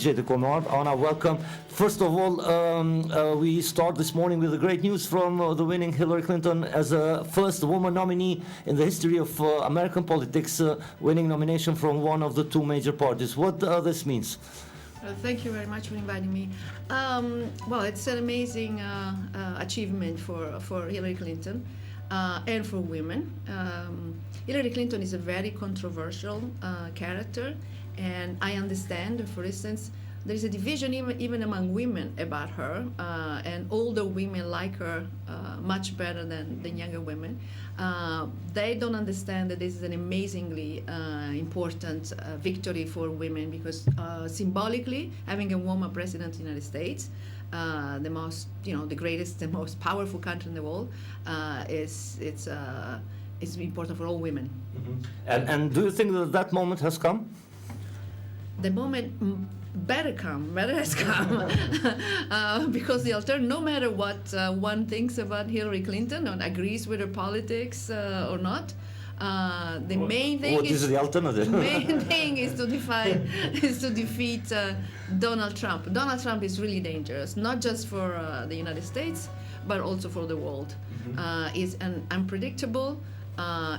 appreciate the comment. Anna, welcome. First of all, we start this morning with the great news from the winning Hillary Clinton as a first woman nominee in the history of American politics, winning nomination from one of the two major parties. What this means? Thank you very much for inviting me. Well, it's an amazing achievement for Hillary Clinton and for women. Hillary Clinton is a very controversial character, and I understand, for instance, there is a division even among women about her, and older women like her much better than younger women. They don't understand that this is an amazingly important victory for women because symbolically, having a woman president of the United States, the most, the greatest, the most powerful country in the world, it's important for all women. Mm-hmm. And do you think that that moment has come? The moment better has come, because the alternative, no matter what one thinks about Hillary Clinton or agrees with her politics or not, the main thing what is the alternative? The main thing is to defeat Donald Trump. Donald Trump is really dangerous, not just for the United States, but also for the world. Mm-hmm. Is an unpredictable,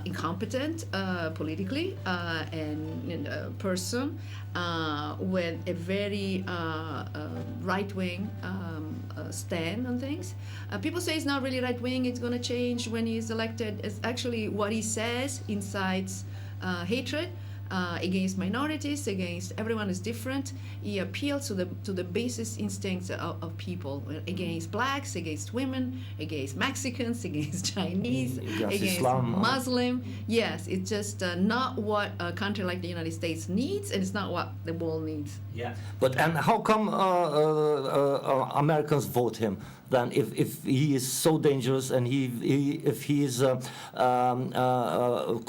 incompetent politically and person with a very right-wing stand on things. People say it's not really right-wing, it's going to change when he's elected. It's actually what he says incites hatred against minorities, against everyone is different. He appeals to the basis instincts of people, against blacks, against women, against Mexicans, against Chinese, against Islam, Muslim. Yes, it's just not what a country like the United States needs, and it's not what the world needs. Yeah, and how come Americans vote him then if he is so dangerous and if he is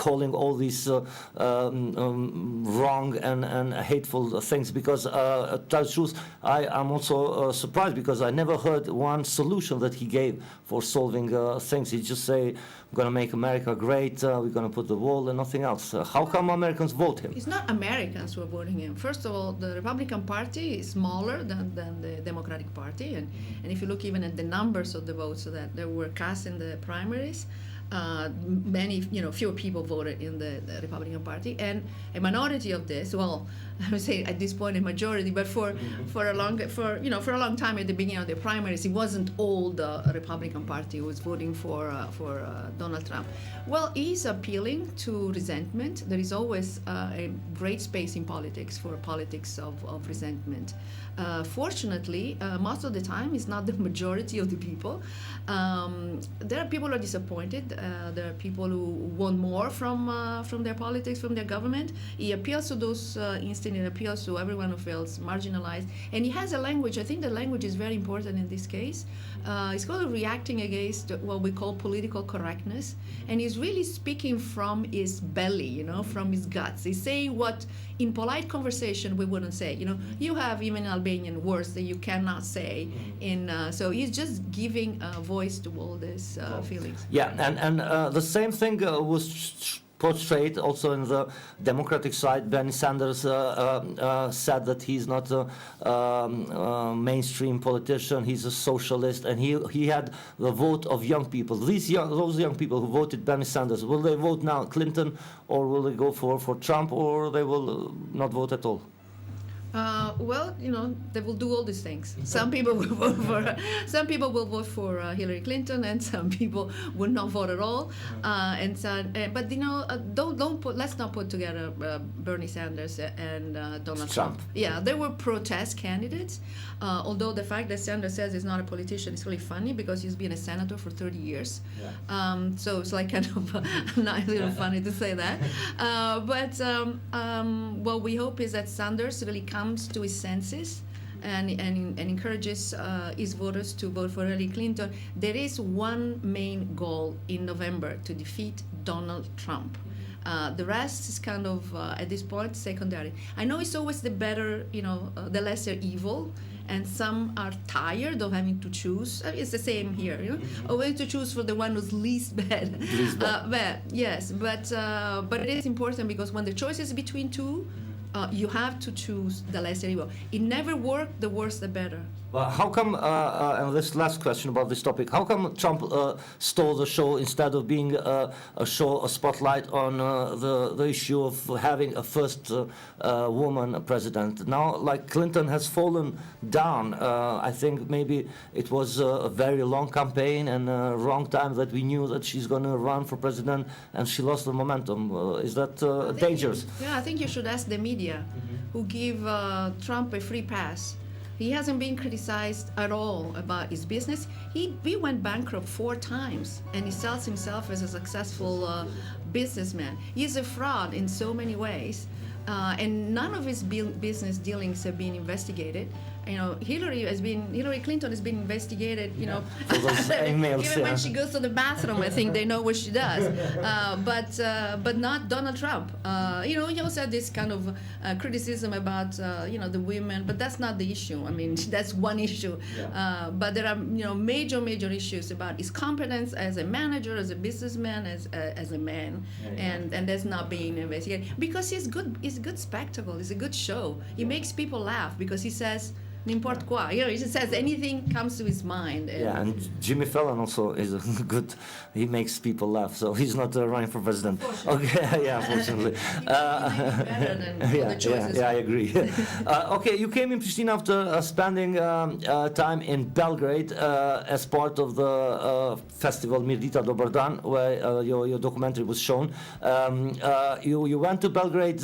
calling all these wrong and hateful things? Because to tell the truth, I am also surprised because I never heard one solution that he gave for solving things. He just say, "We're going to make America great, we're going to put the wall," and nothing else. How come Americans vote him? It's not Americans who are voting him. First of all, the Republican Party is smaller than the Democratic Party, and if you look even at the numbers of the votes that were cast in the primaries, fewer people voted in the Republican Party, and a minority of this, well, I would say at this point a majority, but for a long time at the beginning of the primaries, it wasn't all the Republican Party who was voting for Donald Trump. Well, he's appealing to resentment. There is always a great space in politics for politics of resentment. Fortunately, most of the time, it's not the majority of the people. There are people who are disappointed. There are people who want more from their politics, from their government. He appeals to those instincts. It appeals to everyone who feels marginalized. And he has a language. I think the language is very important in this case. He's kind of reacting against what we call political correctness. And he's really speaking from his belly, from his guts. He's saying what in polite conversation we wouldn't say. You have even Albanian words that you cannot say. So he's just giving a voice to all these feelings. Yeah, and the same thing was portrayed also in the Democratic side. Bernie Sanders said that he's not a mainstream politician, he's a socialist, and he had the vote of young people. Those young people who voted Bernie Sanders, will they vote now Clinton, or will they go for Trump, or they will not vote at all? Well, they will do all these things. Some people will vote for Hillary Clinton, and some people will not vote at all. Let's not put together Bernie Sanders and Donald Trump. Yeah, they were protest candidates. Although the fact that Sanders says he's not a politician is really funny because he's been a senator for 30 years. Yeah. So it's like kind of not a little funny to say that. What we hope is that Sanders really comes to his senses and encourages his voters to vote for Hillary Clinton. There is one main goal in November: to defeat Donald Trump. The rest is kind of, at this point, secondary. I know it's always the better, the lesser evil, and some are tired of having to choose. It's the same here, of having to choose for the one who's least bad. Yes, but it is important because when the choice is between two, you have to choose the lesser evil. It never worked, the worse the better. Well, how come, and this last question about this topic, how come Trump stole the show instead of being a spotlight on the issue of having a first woman president? Now, like Clinton has fallen down. I think maybe it was a very long campaign and a wrong time that we knew that she's going to run for president, and she lost the momentum. Is that dangerous? I think you should ask the media, who give Trump a free pass. He hasn't been criticized at all about his business. He went bankrupt 4 times, and he sells himself as a successful businessman. He's a fraud in so many ways, and none of his business dealings have been investigated. You know, Hillary Clinton has been investigated, you know, emails, even when she goes to the bathroom, I think they know what she does, but not Donald Trump. You know, he also had this kind of criticism about, you know, the women, but that's not the issue. I mean, that's one issue, but there are, you know, major issues about his competence as a manager, as a businessman, as a man, and that's not being investigated because he's good spectacle. It's a good show. He makes people laugh because he says n'importe quoi. You know, he just says anything comes to his mind. And Jimmy Fallon also is a good. He makes people laugh, so he's not running for president. Okay, yeah, unfortunately. Better than other choices. I agree. Okay, you came in Pristina after spending time in Belgrade as part of the festival Mirëdita Dobar Dan, where your documentary was shown. You went to Belgrade,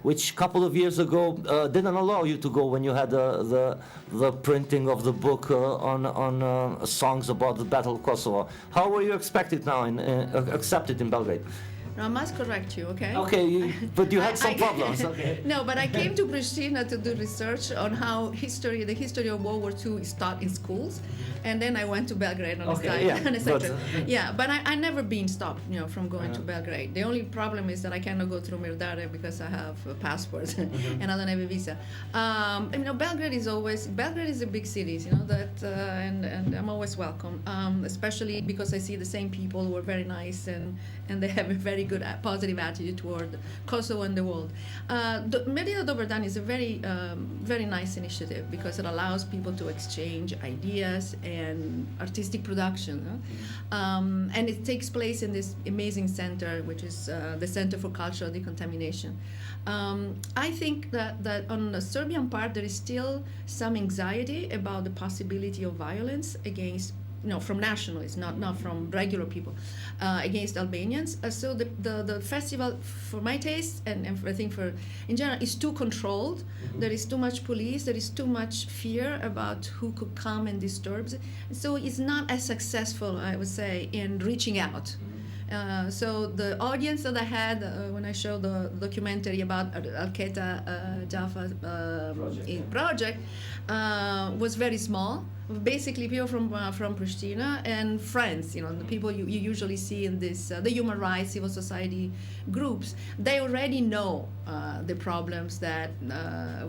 which a couple of years ago didn't allow you to go when you had the printing of the book on songs about the Battle of Kosovo. How were you accepted in Belgrade? No, I must correct you, okay? Okay, but you had some problems. Okay. No, but I came to Pristina to do research on how the history of World War II is taught in schools, and then I went to Belgrade on a side. But I never been stopped, you know, from going to Belgrade. The only problem is that I cannot go through Mirëdita because I have a passport and I don't have a visa. You know, Belgrade is a big city, you know, that and I'm always welcome, especially because I see the same people who are very nice and they have a very good positive attitude toward Kosovo and the world. Mirëdita Dobar Dan is a very nice initiative because it allows people to exchange ideas and artistic production. And it takes place in this amazing center, which is the Center for Cultural Decontamination. I think that on the Serbian part, there is still some anxiety about the possibility of violence against, you know, from nationalists, not from regular people, against Albanians. So the festival, for my taste, and I think for in general, is too controlled. There is too much police. There is too much fear about who could come and disturb. So it's not as successful, I would say, in reaching out. So the audience that I had when I showed the documentary about Al-Qaeda Jaffa project was very small. Basically, people from Pristina and friends, you know, the people you usually see in this, the human rights, civil society groups. They already know the problems that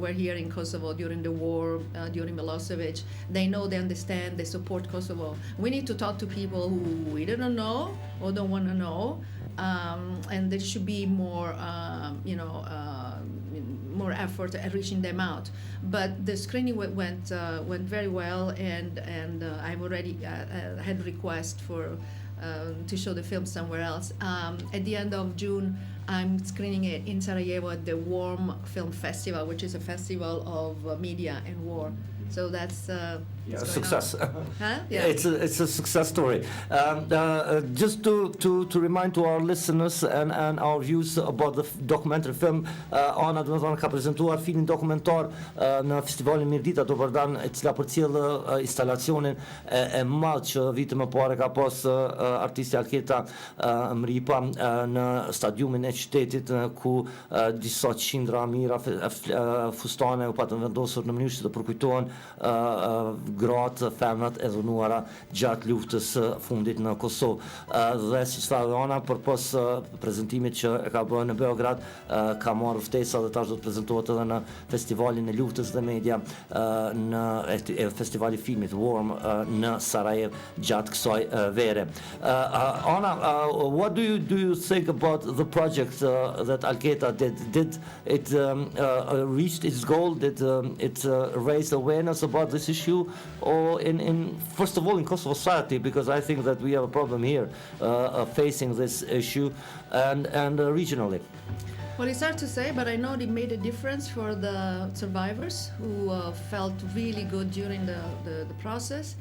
were here in Kosovo during the war, during Milosevic. They know, they understand, they support Kosovo. We need to talk to people who either don't know or don't want to know, and there should be more, more effort at reaching them out. But the screening went very well, and I've already had request for to show the film somewhere else. At the end of June, I'm screening it in Sarajevo at the Warm Film Festival, which is a festival of media and war. So that's a success. Huh? Yeah. It's a success story. Just to remind to our listeners and our views about the documentary film, Anna Di Lellio ka prezantuar filmin dokumentar në festivalin Mirëdita Dobar Dan, e cila përcjell instalacionin e madh që vite më parë ka pas artisti Alketa Mripa në stadiumin e qytetit, ku disa qindra mira fustane u patën vendosur në mënyrë që të përkujtohen gratë, femrat e dhunuara gjatë luftës fundit në Kosovë. Dhe si tha Ana, përpas prezantimit që e ka bërë në Beograd, ka marrë ftesa dhe tash do të prezantohet edhe në festivalin e luftës dhe media, në festivali filmit Warm në Sarajevo gjatë kësaj vere. Ana, what do you think about the project project that Al-Qaeda did it reached its goal? Did it raise awareness about this issue, or first of all in Kosovo society? Because I think that we have a problem here facing this issue, and regionally. Well, it's hard to say, but I know it made a difference for the survivors who felt really good during the process.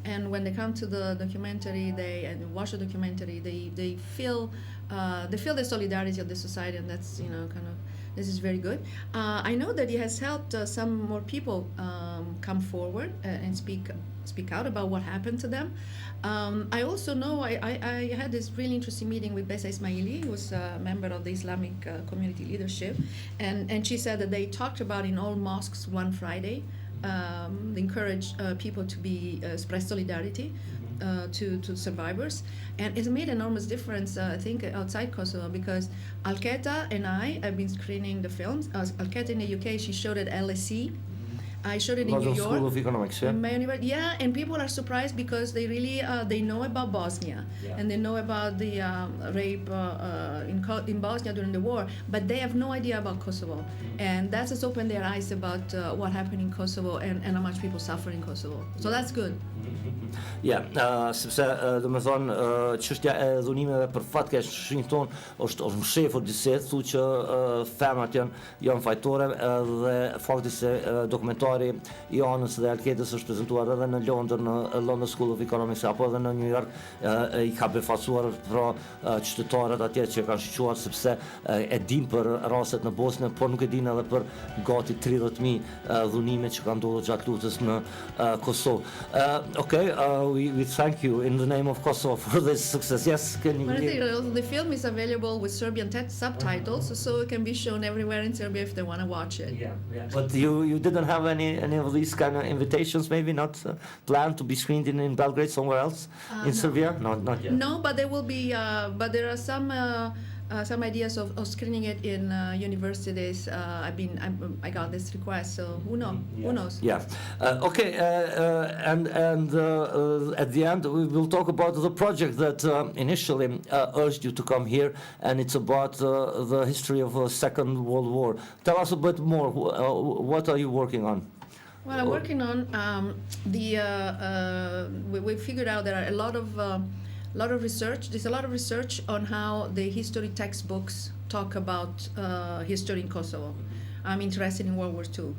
And when they come to the documentary, and watch the documentary, they feel the solidarity of the society, and that's kind of, this is very good. I know that it has helped some more people come forward and speak out about what happened to them. I also know I had this really interesting meeting with Besa Ismaili, who's a member of the Islamic community leadership, and she said that they talked about in all mosques one Friday. They encourage people to express solidarity to survivors, and it made enormous difference, I think, outside Kosovo, because Al-Qaeda and I have been screening the films. Al-Qaeda in the UK, she showed at LSE. I showed it in New York. School of Economics, yeah. Yeah, and people are surprised because they really they know about Bosnia, and they know about the rape in Bosnia during the war, but they have no idea about Kosovo, and that has opened their eyes about what happened in Kosovo and how much people suffer in Kosovo. So that's good. Ja, sepse do me thonë çështja e dhunimeve për fat keq shenjë ton është mshefur disi thu që femrat janë fajtore, dhe fakti se dokumentari i Anës dhe Al-Qaedës është prezantuar edhe në Londër, në London School of Economics, apo edhe në New York, i ka befacuar pra qytetarët atje që kanë shqyquar, sepse e din për rastet në Bosnë, por nuk e din edhe për gati 30.000 dhunime që kanë ndodhur gjatë luftës në Kosovë. Okay, we thank you in the name of Kosovo for this success. Yes, can you? The film is available with Serbian subtitles, so it can be shown everywhere in Serbia if they want to watch it. Yeah. But you didn't have any of these kind of invitations, maybe not planned to be screened in Belgrade, somewhere else in Serbia? Not yet. No, but there will be. But there are some ideas of screening it in universities. I got this request, so who knows? Who knows? Yeah. Okay. And at the end, we will talk about the project that initially urged you to come here, and it's about the history of the Second World War. Tell us a bit more. What are you working on? Well, I'm working on we figured out there are a lot of research. There's a lot of research on how the history textbooks talk about history in Kosovo. I'm interested in World War II.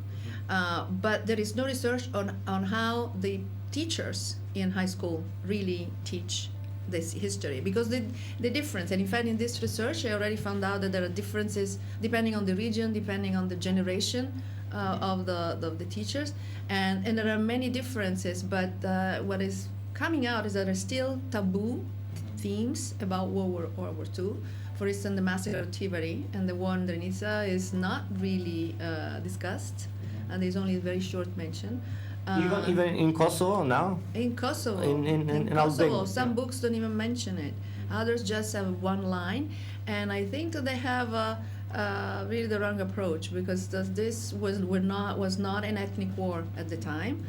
But there is no research on how the teachers in high school really teach this history, because the difference, and in fact in this research I already found out that there are differences depending on the region, depending on the generation of the teachers, and there are many differences, but what is coming out is that there are still taboo themes about World War II. For instance, the massacre of Tiveri and the war in Drenica is not really discussed, and there's only a very short mention. Even in Kosovo now? In Kosovo. In Kosovo, Albania. some books don't even mention it. Others just have one line, and I think that they have really the wrong approach, because this was not an ethnic war at the time.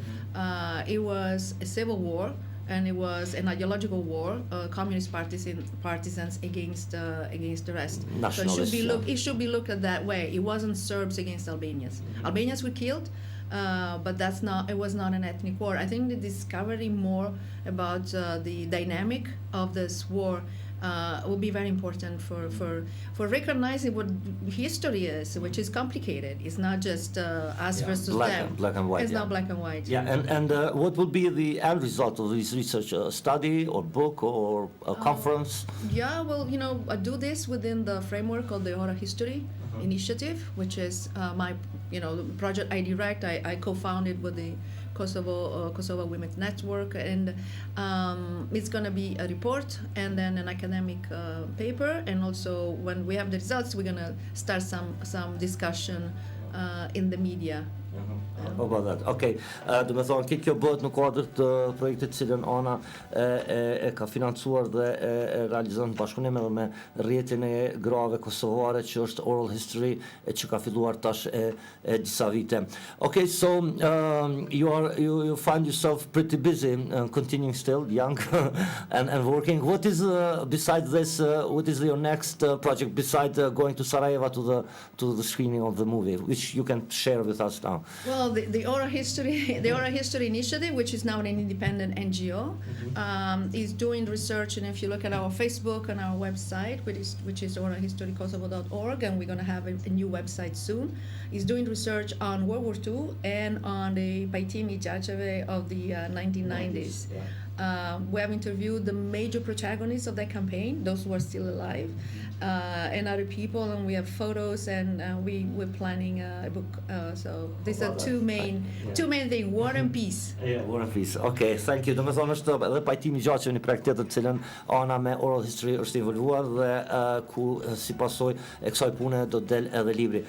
It was a civil war, and it was an ideological war, communist partisans against the rest. So it should be looked at that way. It wasn't Serbs against Albanians. Albanians were killed, but it was not an ethnic war. I think the discovery more about the dynamic of this war will be very important for recognizing what history is, which is complicated. It's not just us versus them. Black and white. It's not black and white. Yeah, and what would be the end result of this research? A study or book or a conference? Yeah, well, I do this within the framework of the Oral History Initiative, which is my project I direct. I co-founded with the Kosovo Women's Network, and it's going to be a report and then an academic paper, and also when we have the results we're going to start some discussion in the media About that. Okay. Do me thonë, kjo bëhet në kuadër të projektit cilën Ana e ka financuar dhe e realizon në bashkëpunim edhe me rrjetin e grave kosovare që është Oral History që ka filluar tash e disa vite. Okay, so you find yourself pretty busy, continuing still young and working. What is besides this? What is your next project besides going to Sarajevo to the screening of the movie, which you can share with us now? Well, the Oral History Initiative, which is now an independent NGO, is doing research, and if you look at our Facebook and our website, which is oralhistorykosovo.org, and we're going to have a new website soon, is doing research on World War II and on the Pajtimi Gjaqeve of the 1990s. We have interviewed the major protagonists of that campaign, those who are still alive, and other people, and we have photos, and we're planning a book. So these are two main things: war and peace. Yeah, war and peace. Okay, thank you. Do me thonë është edhe pajtimi i gjatë një projekt tjetër të cilën Ana me Oral History është involvuar dhe ku si pasojë e kësaj pune do del edhe libri.